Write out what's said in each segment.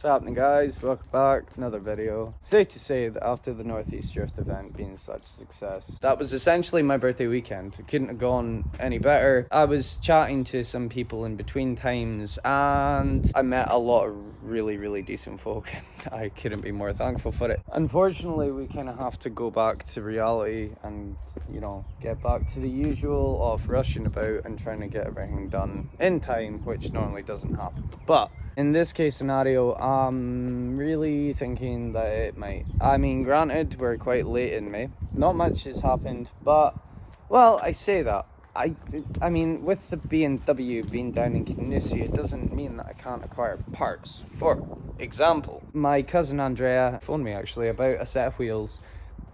What's happening, guys? Welcome back. Another video. Safe to say that after the Northeast Drift event being such a success, that was essentially my birthday weekend. It couldn't have gone any better. I was chatting to some people in between times and I met a lot of really decent folk. I couldn't be more thankful for it. Unfortunately, we kind of have to go back to reality and, get back to the usual of rushing about and trying to get everything done in time, which normally doesn't happen. But in this case scenario, I'm really thinking that it might. I mean, granted, we're quite late in May. Not much has happened, but, well, I say that. I mean, with the BMW being down in Comeup, it doesn't mean that I can't acquire parts. For example, my cousin Andrea phoned me actually about a set of wheels,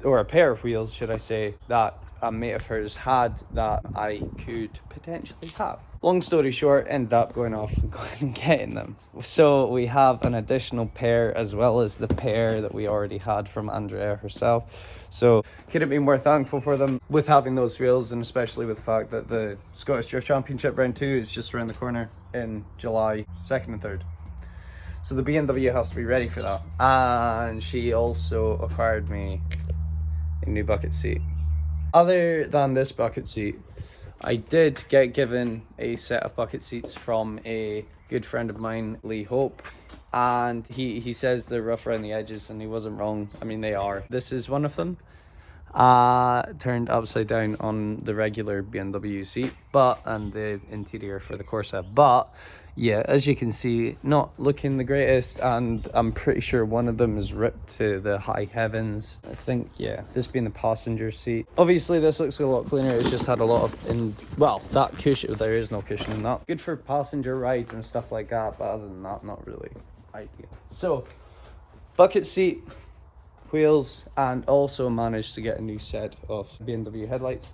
or a pair of wheels, should I say, that a mate of hers had that I could potentially have. Long story short, ended up going off and going and getting them. So we have an additional pair as well as the pair that we already had from Andrea herself. So couldn't be more thankful for them with having those wheels, and especially with the fact that the Scottish Drift Championship round 2 is just around the corner in July 2nd and 3rd. So the BMW has to be ready for that. And she also acquired me a new bucket seat. Other than this bucket seat, I did get given a set of bucket seats from a good friend of mine, Lee Hope, and he says they're rough around the edges, and he wasn't wrong. I mean, they are. This is one of them, turned upside down on the regular BMW seat, and the interior for the Corsa, but yeah, as you can see, not looking the greatest, and I'm pretty sure one of them is ripped to the high heavens. I think, yeah, this being the passenger seat. Obviously, this looks a lot cleaner. It's just had a lot of, that cushion, there is no cushion in that. Good for passenger rides and stuff like that, but other than that, not really ideal. So, bucket seat, wheels, and also managed to get a new set of BMW headlights.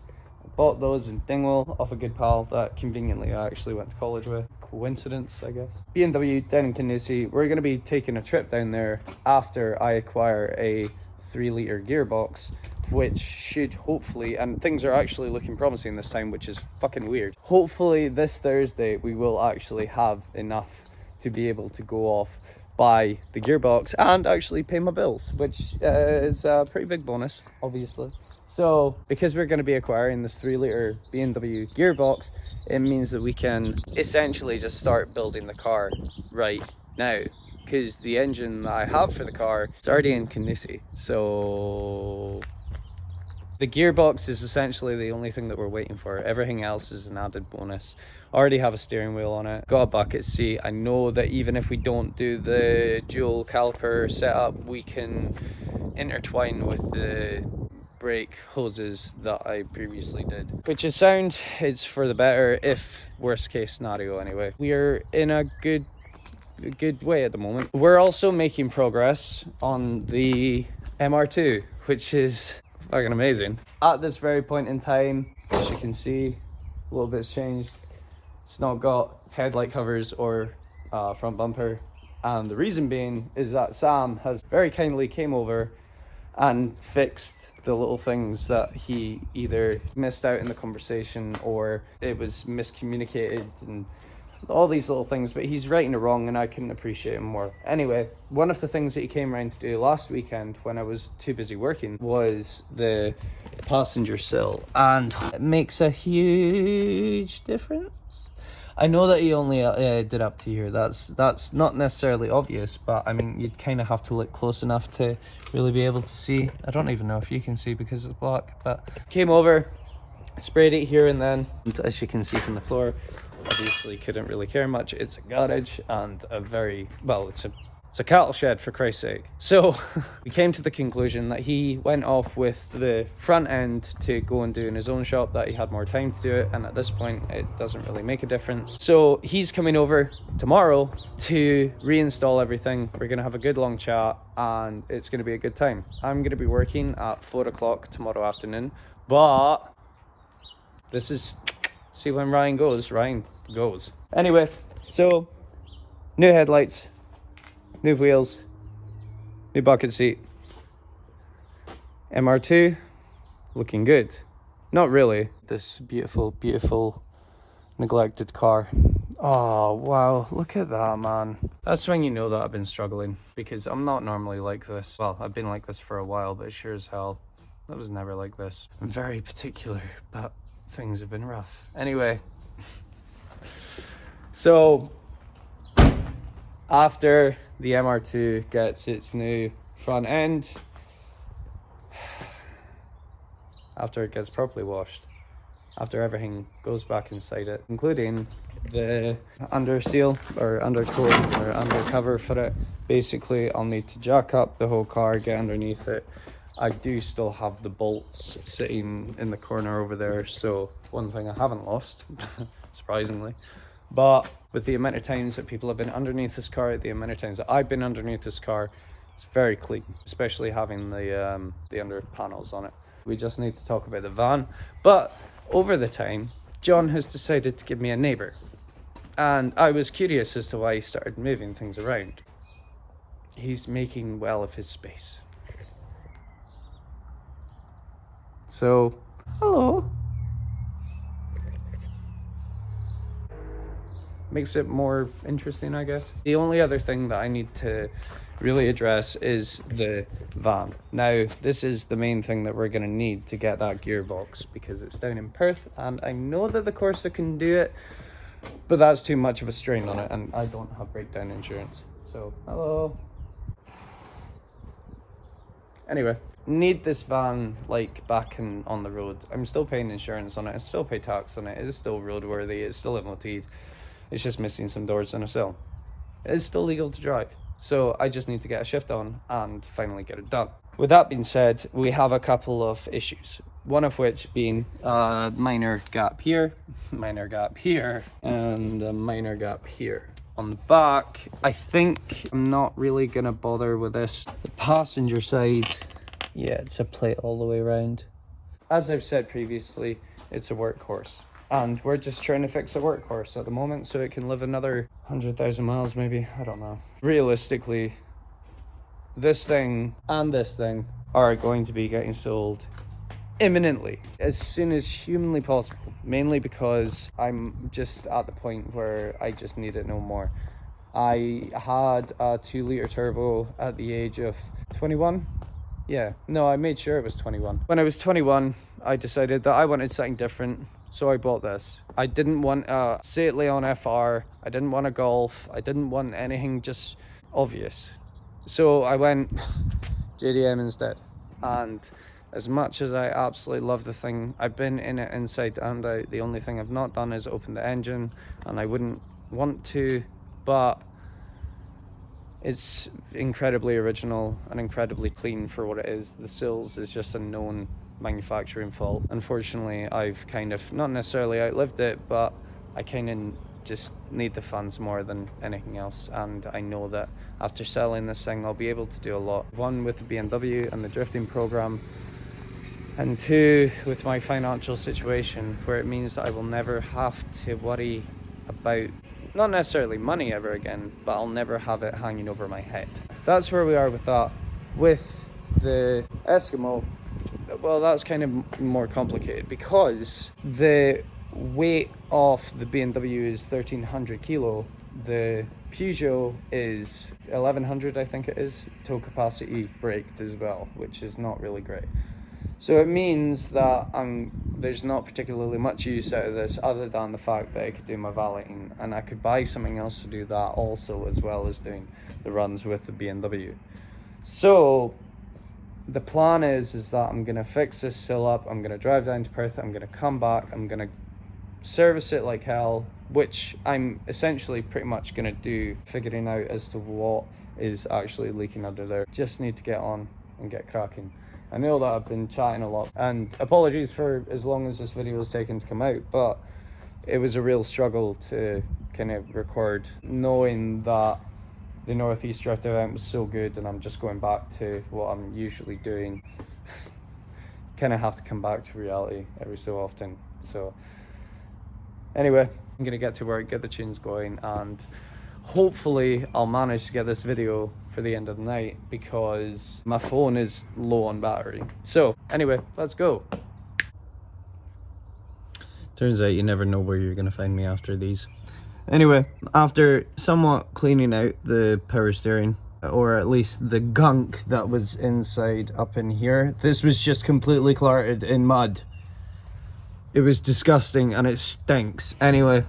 Bought those in Dingwall off a good pal that conveniently I actually went to college with. Coincidence, I guess. BMW down in Comeup. We're going to be taking a trip down there after I acquire a 3-litre gearbox, which should hopefully, and things are actually looking promising this time, which is fucking weird. Hopefully this Thursday we will actually have enough to be able to go off, buy the gearbox and actually pay my bills, which is a pretty big bonus, obviously. So because we're going to be acquiring this 3-litre BMW gearbox, it means that we can essentially just start building the car right now, because the engine that I have for the car is already in Comeup. So the gearbox is essentially the only thing that we're waiting for. Everything else is an added bonus. I already have a steering wheel on it, got a bucket seat. I know that even if we don't do the dual caliper setup, we can intertwine with the brake hoses that I previously did, which is sound. It's for the better, if worst case scenario anyway. We are in a good way at the moment. We're also making progress on the MR2, which is fucking amazing. At this very point in time, as you can see, a little bit's changed. It's not got headlight covers or front bumper, and the reason being is that Sam has very kindly came over and fixed the little things that he either missed out in the conversation or it was miscommunicated and all these little things, but he's righting it wrong and I couldn't appreciate him more. Anyway, one of the things that he came around to do last weekend when I was too busy working was the passenger sill, and it makes a huge difference. I know that he only did up to here. That's not necessarily obvious, but I mean, you'd kind of have to look close enough to really be able to see. I don't even know if you can see because it's black, but came over, sprayed it here and then. And as you can see from the floor, obviously couldn't really care much. It's a garage and it's a cattle shed, for Christ's sake. So we came to the conclusion that he went off with the front end to go and do in his own shop, that he had more time to do it, and at this point it doesn't really make a difference. So he's coming over tomorrow to reinstall everything. We're gonna have a good long chat and it's gonna be a good time. I'm gonna be working at 4 o'clock tomorrow afternoon, but this is, see when Ryan goes. Anyway, so new headlights, new wheels, new bucket seat, MR2, looking good. Not really. This beautiful neglected car Oh, wow, look at that, man. That's when you know that I've been struggling, because I'm not normally like this. Well, I've been like this for a while, but sure as hell, I was never like this. I'm very particular, but things have been rough. Anyway, so after the MR2 gets its new front end, after it gets properly washed, after everything goes back inside it, including the under seal or undercoat or undercover for it, basically I'll need to jack up the whole car, get underneath it. I do still have the bolts sitting in the corner over there, so one thing I haven't lost, surprisingly. But with the amount of times that people have been underneath this car, the amount of times that I've been underneath this car, it's very clean, especially having the under panels on it. We just need to talk about the van. But over the time, John has decided to give me a neighbour. And I was curious as to why he started moving things around. He's making well of his space. So, hello. Makes it more interesting, I guess. The only other thing that I need to really address is the van. Now, this is the main thing that we're going to need to get that gearbox, because it's down in Perth, and I know that the Corsa can do it, but that's too much of a strain on it, and I don't have breakdown insurance. So, hello. Anyway, need this van like back on the road. I'm still paying insurance on it, I still pay tax on it, it is still roadworthy, it's still MOT'd. It's just missing some doors and a sill. It is still legal to drive. So I just need to get a shift on and finally get it done. With that being said, we have a couple of issues. One of which being a minor gap here, and a minor gap here. On the back, I think I'm not really gonna bother with this. The passenger side, yeah, it's a plate all the way around. As I've said previously, it's a workhorse. And we're just trying to fix a workhorse at the moment so it can live another 100,000 miles maybe, I don't know. Realistically, this thing and this thing are going to be getting sold imminently, as soon as humanly possible, mainly because I'm just at the point where I just need it no more. I had a 2-litre turbo at the age of 21. Yeah, no, I made sure it was 21. When I was 21, I decided that I wanted something different, so I bought this. I didn't want a Seat Leon FR, I didn't want a Golf, I didn't want anything just obvious. So I went JDM instead. And as much as I absolutely love the thing, I've been in it inside and out. The only thing I've not done is open the engine, and I wouldn't want to, but it's incredibly original and incredibly clean for what it is. The sills is just a known manufacturing fault. Unfortunately, I've kind of not necessarily outlived it, but I kind of just need the funds more than anything else, and I know that after selling this thing I'll be able to do a lot. One, with the BMW and the drifting program, and two, with my financial situation, where it means that I will never have to worry about not necessarily money ever again, but I'll never have it hanging over my head. That's where we are with that. With the Eskimo, well, that's kind of more complicated, because the weight of the BMW is 1300 kilo. The Peugeot is 1100, I think it is, tow capacity braked as well, which is not really great. So it means that there's not particularly much use out of this, other than the fact that I could do my valeting, and I could buy something else to do that also, as well as doing the runs with the BMW. So the plan is that I'm going to fix this sill up, I'm going to drive down to Perth, I'm going to come back, I'm going to service it like hell, which I'm essentially pretty much going to do, figuring out as to what is actually leaking under there. Just need to get on and get cracking. I know that I've been chatting a lot, and apologies for as long as this video has taken to come out, but it was a real struggle to kind of record, knowing that the Northeast Drift event was so good and I'm just going back to what I'm usually doing. Kind of have to come back to reality every so often. So anyway, I'm gonna get to work, get the tunes going, and hopefully I'll manage to get this video for the end of the night, because my phone is low on battery. So anyway, let's go. Turns out you never know where you're gonna find me after these. Anyway, after somewhat cleaning out the power steering, or at least the gunk that was inside up in here, this was just completely cluttered in mud. It was disgusting and it stinks. Anyway,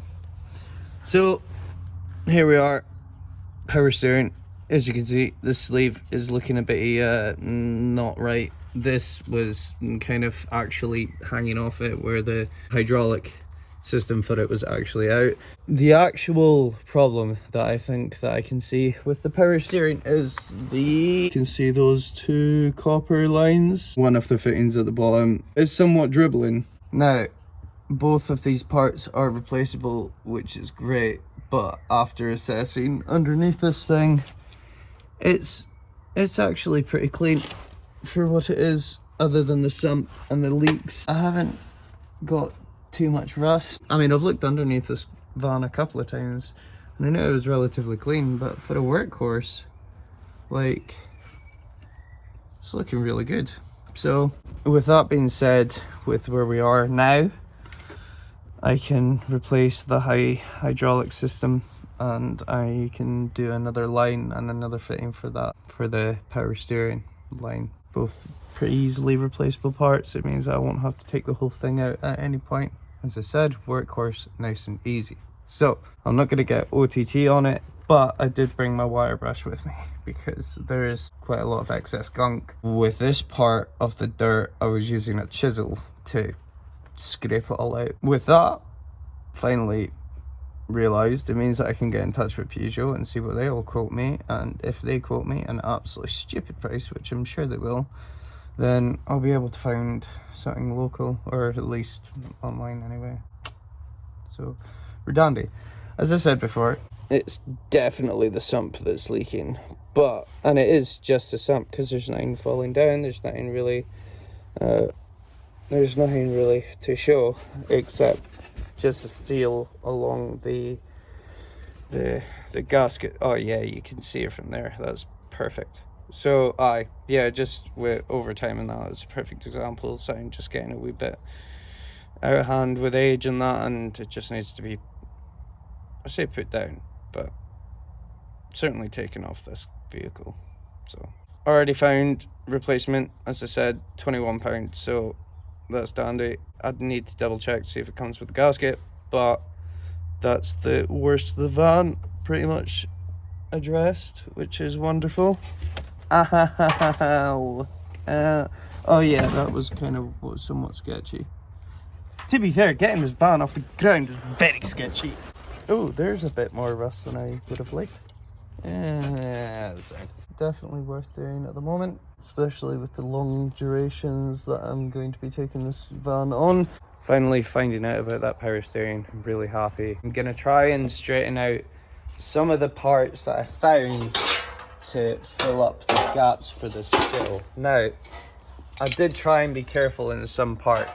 so here we are, power steering. As you can see, the sleeve is looking a bit not right. This was kind of actually hanging off it where the hydraulic system for it was actually out. The actual problem that I think that I can see with the power steering is you can see those two copper lines. One of the fittings at the bottom is somewhat dribbling. Now, both of these parts are replaceable, which is great, but after assessing underneath this thing, it's actually pretty clean for what it is, other than the sump and the leaks. I haven't got too much rust. I mean, I've looked underneath this van a couple of times and I know it was relatively clean, but for a workhorse, like, it's looking really good. So with that being said, with where we are now, I can replace the hydraulic system and I can do another line and another fitting for that, for the power steering line. Both pretty easily replaceable parts. It means I won't have to take the whole thing out at any point. As I said, workhorse, nice and easy. So I'm not going to get OTT on it, but I did bring my wire brush with me because there is quite a lot of excess gunk. With this part of the dirt, I was using a chisel to scrape it all out. With that, finally realised it means that I can get in touch with Peugeot and see what they will quote me, and if they quote me an absolutely stupid price, which I'm sure they will, then I'll be able to find something local, or at least online anyway. So we're dandy. As I said before, it's definitely the sump that's leaking, and it is just the sump because there's nothing falling down, there's nothing really to show except just a seal along the gasket. Oh yeah, you can see it from there. That's perfect. So just with overtime and that, it's a perfect example of something just getting a wee bit out of hand with age and that, and it just needs to be, I say put down, but certainly taken off this vehicle. So already found replacement, as I said, £21, so that's dandy. I'd need to double check to see if it comes with the gasket, but that's the worst of the van pretty much addressed, which is wonderful. Oh yeah, that was kind of somewhat sketchy. To be fair, getting this van off the ground was very sketchy. Oh, there's a bit more rust than I would have liked. Yeah, so definitely worth doing at the moment, especially with the long durations that I'm going to be taking this van on. Finally finding out about that power steering, I'm really happy. I'm gonna try and straighten out some of the parts that I found to fill up the gaps for the sill. Now, I did try and be careful in some parts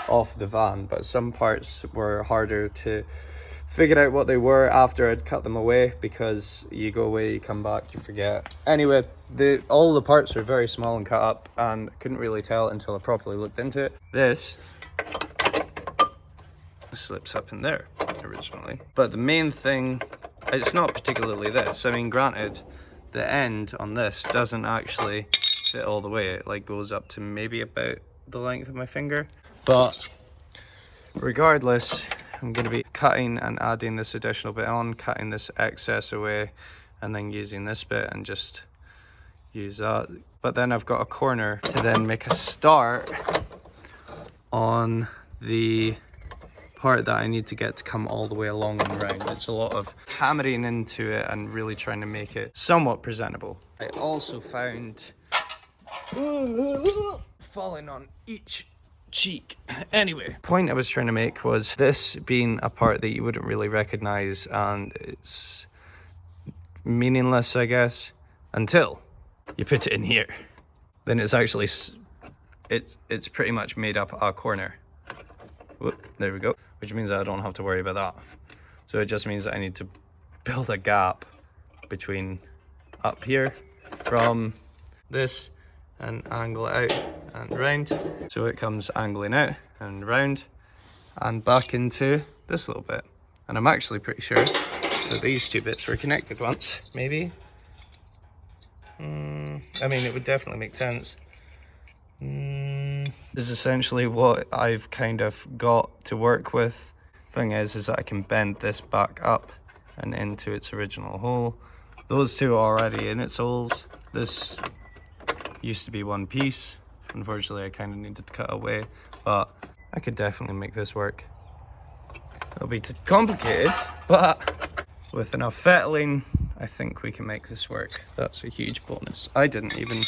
of the van, but some parts were harder to figure out what they were after I'd cut them away, because you go away, you come back, you forget. Anyway, all the parts were very small and cut up, and I couldn't really tell until I properly looked into it. This slips up in there originally, but the main thing, it's not particularly this. I mean, granted, the end on this doesn't actually fit all the way. It like goes up to maybe about the length of my finger, but regardless, I'm going to be cutting and adding this additional bit on, cutting this excess away, and then using this bit and just use that. But then I've got a corner to then make a start on the part that I need to get to come all the way along and around. It's a lot of hammering into it and really trying to make it somewhat presentable. I also found falling on each cheek. Anyway, point I was trying to make was this being a part that you wouldn't really recognize, and it's meaningless, I guess, until you put it in here. Then it's actually it's pretty much made up a corner. Whoop, there we go, which means that I don't have to worry about that. So it just means that I need to build a gap between up here from this and angle it out and round, so it comes angling out and round and back into this little bit. And I'm actually pretty sure that these two bits were connected once, maybe. I mean, it would definitely make sense. This is essentially what I've kind of got to work with. Thing is that I can bend this back up and into its original hole. Those two are already in its holes. This used to be one piece. Unfortunately, I kind of needed to cut away, but I could definitely make this work. It'll be complicated, but with enough fettling, I think we can make this work. That's a huge bonus. I didn't even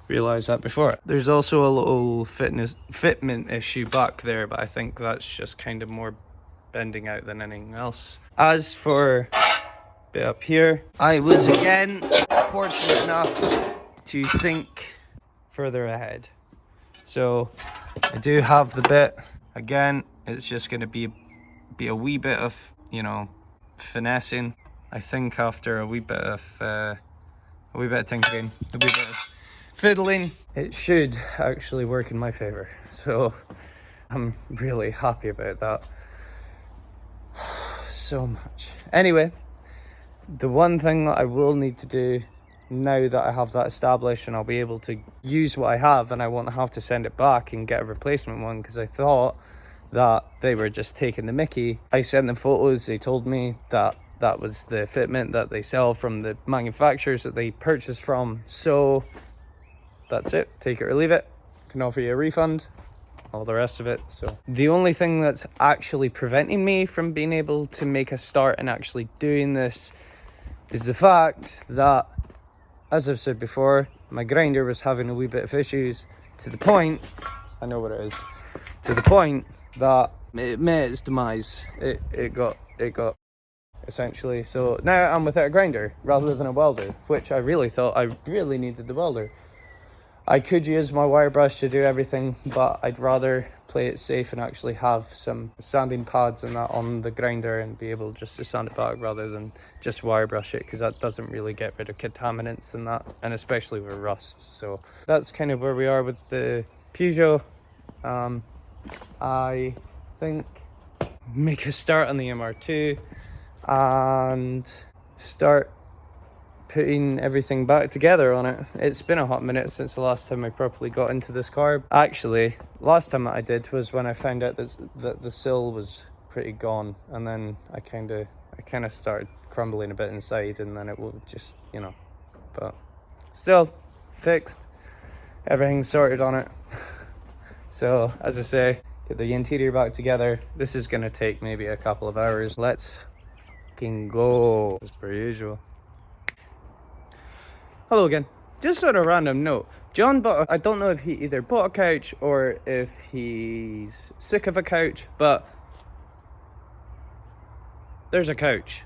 realize that before. There's also a little fitment issue back there, but I think that's just kind of more bending out than anything else. As for bit up here, I was again fortunate enough to think further ahead. So I do have the bit. Again, it's just going to be a wee bit of, you know, finessing. I think after a wee bit of tinkering, a wee bit of fiddling, it should actually work in my favor. So I'm really happy about that. So much. Anyway, the one thing that I will need to do now that I have that established and I'll be able to use what I have and I won't have to send it back and get a replacement one, because I thought that they were just taking the mickey. I sent them photos. They told me that that was the fitment that they sell from the manufacturers that they purchase from. So that's it. Take it or leave it. Can offer you a refund, all the rest of it. So the only thing that's actually preventing me from being able to make a start and actually doing this is the fact that, as I've said before, my grinder was having a wee bit of issues to the point, I know what it is, to the point that it met its demise. It got essentially. So now I'm without a grinder rather than a welder, which I really thought I really needed the welder. I could use my wire brush to do everything, but I'd rather play it safe and actually have some sanding pads and that on the grinder and be able just to sand it back rather than just wire brush it, because that doesn't really get rid of contaminants and that, and especially with rust. So that's kind of where we are with the Peugeot. I think make a start on the MR2 and start putting everything back together on it. It's been a hot minute since the last time I properly got into this car. Actually, last time that I did was when I found out that the sill was pretty gone, and then I kind of started crumbling a bit inside, and then it will just, you know, but still fixed. Everything's sorted on it. So as I say, get the interior back together. This is gonna take maybe a couple of hours. Let's fucking go, as per usual. Hello again. Just on a random note, John I don't know if he either bought a couch or if he's sick of a couch, but there's a couch.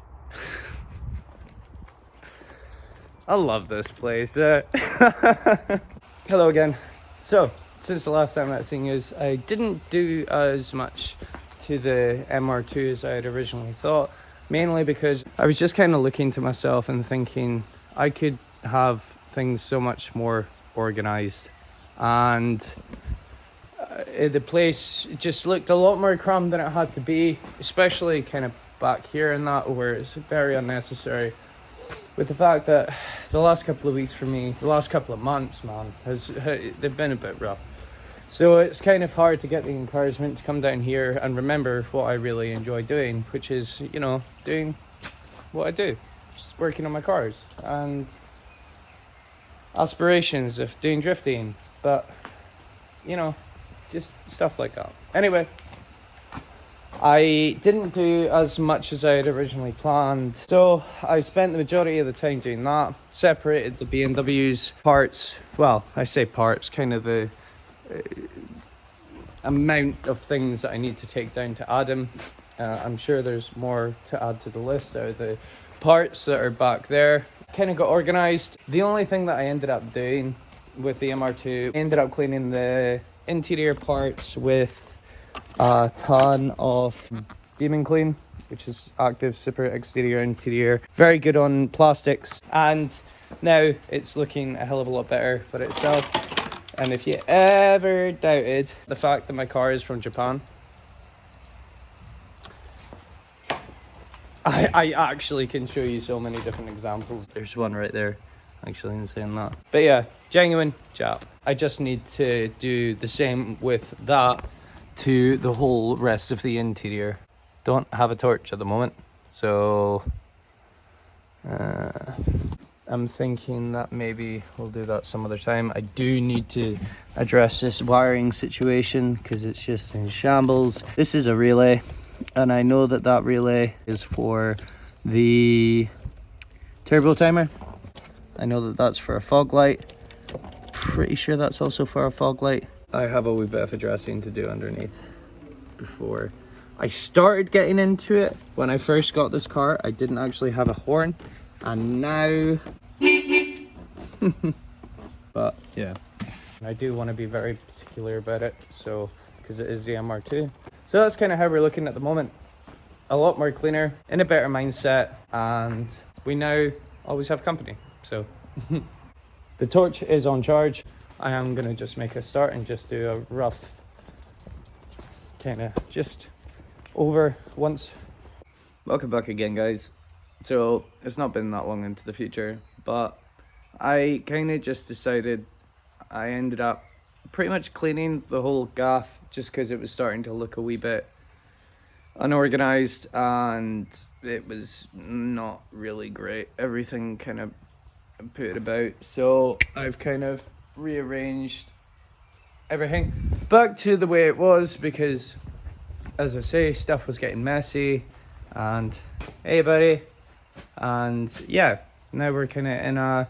I love this place. Hello again. So, since the last time I've seen you, I didn't do as much to the MR2 as I had originally thought, mainly because I was just kind of looking to myself and thinking I could have things so much more organized, and the place just looked a lot more crammed than it had to be, especially kind of back here and that, where it's very unnecessary, with the fact that the last couple of weeks for me, the last couple of months, man, they've been a bit rough. So it's kind of hard to get the encouragement to come down here and remember what I really enjoy doing, which is, you know, doing what I do, just working on my cars and aspirations of doing drifting, but, you know, just stuff like that. Anyway, I didn't do as much as I had originally planned, so I spent the majority of the time doing that. Separated the BMW's parts, well, I say parts, kind of the amount of things that I need to take down to add them. I'm sure there's more to add to the list out of the parts that are back there. Kind of got organized. The only thing that I ended up doing with the MR2, ended up cleaning the interior parts with a ton of Demon Clean, which is active super exterior interior, very good on plastics, and now it's looking a hell of a lot better for itself. And if you ever doubted the fact that my car is from Japan, I actually can show you so many different examples. There's one right there, actually, in saying that. But yeah, genuine chap. I just need to do the same with that to the whole rest of the interior. Don't have a torch at the moment, so I'm thinking that maybe we'll do that some other time. I do need to address this wiring situation because it's just in shambles. This is a relay, and I know that that relay is for the turbo timer. I know that that's for a fog light. Pretty sure that's also for a fog light. I have a wee bit of addressing to do underneath before I started getting into it. When I first got this car, I didn't actually have a horn, and now but yeah, I do want to be very particular about it, so because it is the MR2. So that's kind of how we're looking at the moment. A lot more cleaner, in a better mindset, and we now always have company. So the torch is on charge. I am gonna just make a start and just do a rough kind of just over once. Welcome back again, guys. So it's not been that long into the future, but I kind of just decided, I ended up pretty much cleaning the whole gaff just because it was starting to look a wee bit unorganized and it was not really great. Everything kind of put about, so I've kind of rearranged everything back to the way it was because, as I say, stuff was getting messy. And hey buddy, and yeah, now we're kind of in a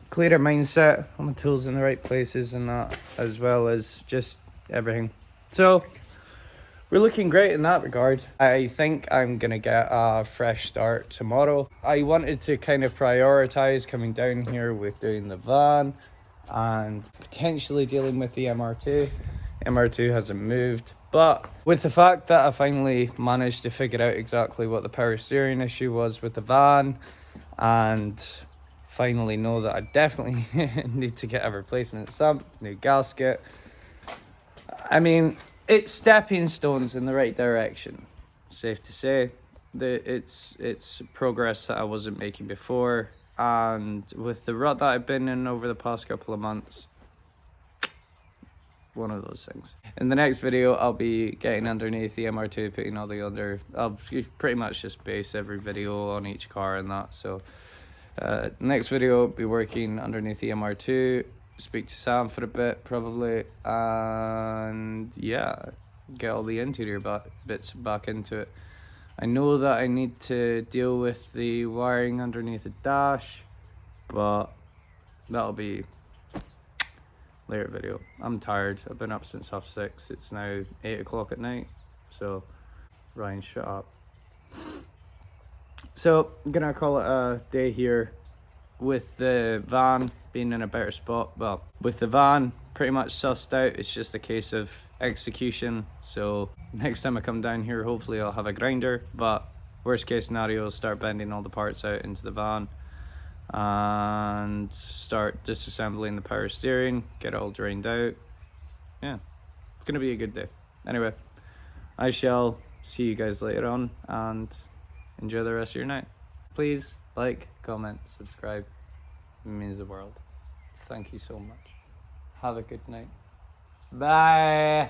clearer mindset, all my tools in the right places and that, as well as just everything. So we're looking great in that regard. I think I'm gonna get a fresh start tomorrow. I wanted to kind of prioritize coming down here with doing the van and potentially dealing with the MR2. MR2 hasn't moved, but with the fact that I finally managed to figure out exactly what the power steering issue was with the van, and finally know that I definitely need to get a replacement sump, new gasket. I mean, it's stepping stones in the right direction. Safe to say that it's progress that I wasn't making before, and with the rut that I've been in over the past couple of months, one of those things. In the next video, I'll be getting underneath the MR2, putting all the other, I'll pretty much just base every video on each car and that. So next video, I'll be working underneath the MR2, speak to Sam for a bit probably, and yeah, get all the interior bits back into it. I know that I need to deal with the wiring underneath the dash, but that'll be later video. I'm tired. I've been up since 6:30. It's now 8 o'clock at night. So Ryan, shut up. So I'm gonna call it a day here with the van being in a better spot. Well, with the van pretty much sussed out, it's just a case of execution. So next time I come down here, hopefully I'll have a grinder, but worst case scenario, start bending all the parts out into the van and start disassembling the power steering, get it all drained out. Yeah, it's gonna be a good day. Anyway, I shall see you guys later on and enjoy the rest of your night. Please like, comment, subscribe. It means the world. Thank you so much. Have a good night. Bye.